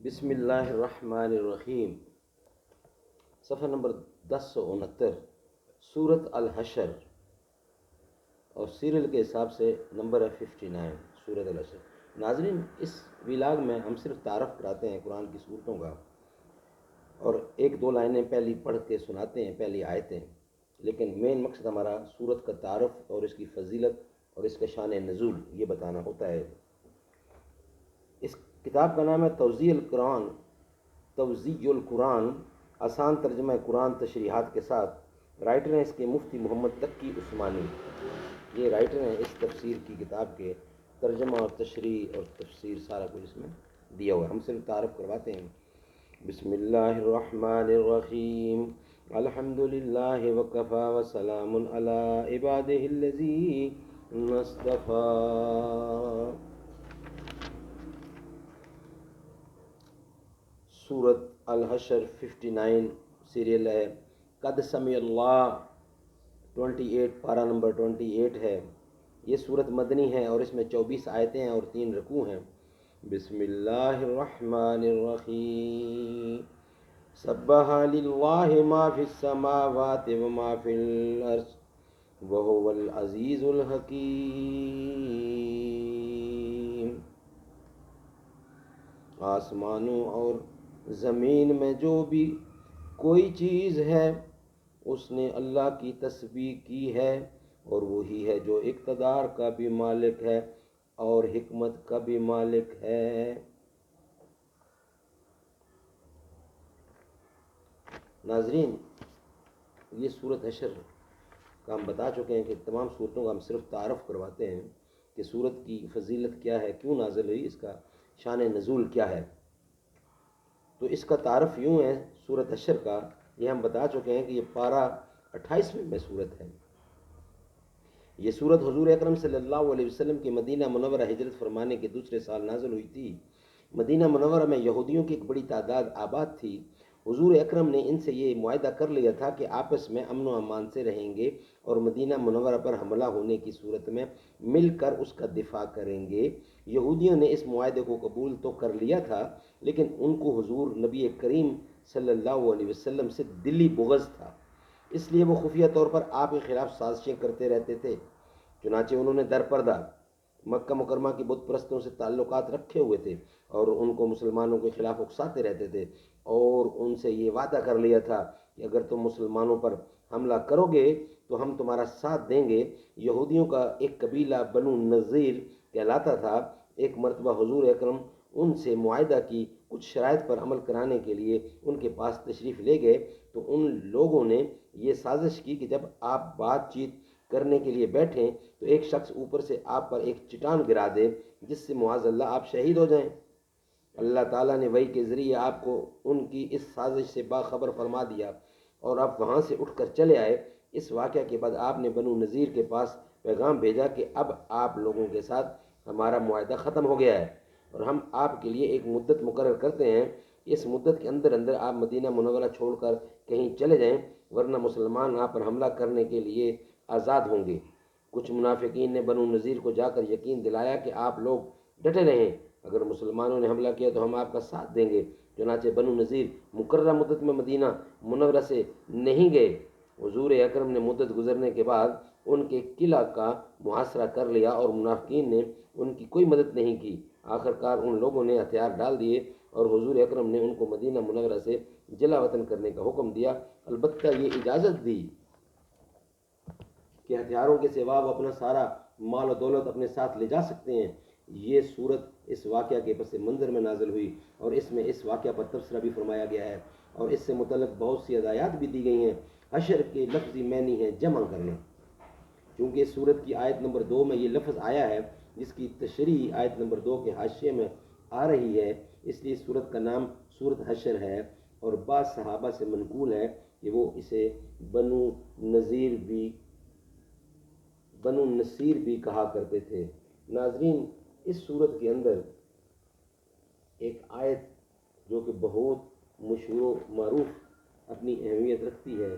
بسم اللہ الرحمن الرحیم، صفحہ نمبر 1069، سورت الحشر، اور سیریل کے حساب سے نمبر ہے 59، سورت الحشر۔ ناظرین، اس ولاگ میں ہم صرف تعارف کراتے ہیں قرآن کی صورتوں کا، اور ایک دو لائنیں پہلی پڑھ کے سناتے ہیں، پہلی آیتیں، لیکن مین مقصد ہمارا سورت کا تعارف اور اس کی فضیلت اور اس کا شان نزول یہ بتانا ہوتا ہے۔ اس کتاب کا نام ہے توضیح القرآن، آسان ترجمہ قرآن تشریحات کے ساتھ۔ رائٹر ہیں اس کے مفتی محمد تقی عثمانی، یہ رائٹر ہیں اس تفسیر کی کتاب کے۔ ترجمہ اور تشریح اور تفسیر سارا کچھ اس میں دیا ہوا ہے، ہم صرف تعارف کرواتے ہیں۔ بسم اللہ الرحمن الرحیم، الحمد للہ وکفی وسلام علی عبادہ الذین اصطفی۔ سورت الحشر 59 سیریل ہے۔ قد سمع اللہ 28، پارہ نمبر 28 ہے۔ یہ سورت مدنی ہے اور اس میں 24 آیتیں ہیں اور 3 رکوع ہیں۔ بسم اللہ الرحمن الرحیم، سبح للہ ما فی السماوات وما فی الارض وہو العزیز الحکیم۔ آسمانوں اور زمین میں جو بھی کوئی چیز ہے اس نے اللہ کی تسبیح کی ہے، اور وہی ہے جو اقتدار کا بھی مالک ہے اور حکمت کا بھی مالک ہے۔ ناظرین، یہ سورت حشر کا ہم بتا چکے ہیں کہ تمام صورتوں کا ہم صرف تعارف کرواتے ہیں کہ سورت کی فضیلت کیا ہے، کیوں نازل ہوئی، اس کا شان نزول کیا ہے۔ تو اس کا تعارف یوں ہے سورت حشر کا، یہ ہم بتا چکے ہیں کہ یہ پارہ 28 میں سورت ہے۔ یہ سورت حضور اکرم صلی اللہ علیہ وسلم کی مدینہ منورہ ہجرت فرمانے کے دوسرے سال نازل ہوئی تھی۔ مدینہ منورہ میں یہودیوں کی ایک بڑی تعداد آباد تھی۔ حضور اکرم نے ان سے یہ معاہدہ کر لیا تھا کہ آپس میں امن و امان سے رہیں گے اور مدینہ منورہ پر حملہ ہونے کی صورت میں مل کر اس کا دفاع کریں گے۔ یہودیوں نے اس معاہدے کو قبول تو کر لیا تھا، لیکن ان کو حضور نبی کریم صلی اللہ علیہ وسلم سے دلی بغض تھا، اس لیے وہ خفیہ طور پر آپ کے خلاف سازشیں کرتے رہتے تھے۔ چنانچہ انہوں نے در پردہ مکہ مکرمہ کی بت پرستوں سے تعلقات رکھے ہوئے تھے اور ان کو مسلمانوں کے خلاف اکساتے رہتے تھے، اور ان سے یہ وعدہ کر لیا تھا کہ اگر تم مسلمانوں پر حملہ کرو گے تو ہم تمہارا ساتھ دیں گے۔ یہودیوں کا ایک قبیلہ بنو نذیر کہلاتا تھا۔ ایک مرتبہ حضور اکرم ان سے معاہدہ کی کچھ شرائط پر عمل کرانے کے لیے ان کے پاس تشریف لے گئے، تو ان لوگوں نے یہ سازش کی کہ جب آپ بات چیت کرنے کے لیے بیٹھیں تو ایک شخص اوپر سے آپ پر ایک چٹان گرا دے، جس سے معاذ اللہ آپ شہید ہو جائیں۔ اللہ تعالیٰ نے وحی کے ذریعے آپ کو ان کی اس سازش سے باخبر فرما دیا اور آپ وہاں سے اٹھ کر چلے آئے۔ اس واقعہ کے بعد آپ نے بنو نذیر کے پاس پیغام بھیجا کہ اب آپ لوگوں کے ساتھ ہمارا معاہدہ ختم ہو گیا ہے اور ہم آپ کے لیے ایک مدت مقرر کرتے ہیں، اس مدت کے اندر اندر آپ مدینہ منورہ چھوڑ کر کہیں چلے جائیں، ورنہ مسلمان آپ پر حملہ کرنے کے لیے آزاد ہوں گے۔ کچھ منافقین نے بنو نذیر کو جا کر یقین دلایا کہ آپ لوگ ڈٹے رہیں، اگر مسلمانوں نے حملہ کیا تو ہم آپ کا ساتھ دیں گے۔ چنانچہ بنو نذیر مقررہ مدت میں مدینہ منورہ سے نہیں گئے۔ حضور اکرم نے مدت گزرنے کے بعد ان کے قلعہ کا محاصرہ کر لیا اور منافقین نے ان کی کوئی مدد نہیں کی۔ آخر کار ان لوگوں نے ہتھیار ڈال دیے اور حضور اکرم نے ان کو مدینہ منورہ سے جلا وطن کرنے کا حکم دیا، البتہ یہ اجازت دی کہ ہتھیاروں کے سوا وہ اپنا سارا مال و دولت اپنے ساتھ لے جا سکتے ہیں۔ یہ صورت اس واقعہ کے پس منظر میں نازل ہوئی اور اس میں اس واقعہ پر تبصرہ بھی فرمایا گیا ہے اور اس سے متعلق بہت سی ہدایات بھی دی گئی ہیں۔ حشر کے لفظی معنی ہے جمع کرنا، کیونکہ اس صورت کی آیت نمبر 2 میں یہ لفظ آیا ہے جس کی تشریح آیت نمبر 2 کے حاشیے میں آ رہی ہے، اس لیے اس صورت کا نام صورت حشر ہے، اور بعض صحابہ سے منقول ہے کہ وہ اسے بنو نصیر بھی کہا کرتے تھے۔ ناظرین، اس صورت کے اندر ایک آیت جو کہ بہت مشہور و معروف اپنی اہمیت رکھتی ہے،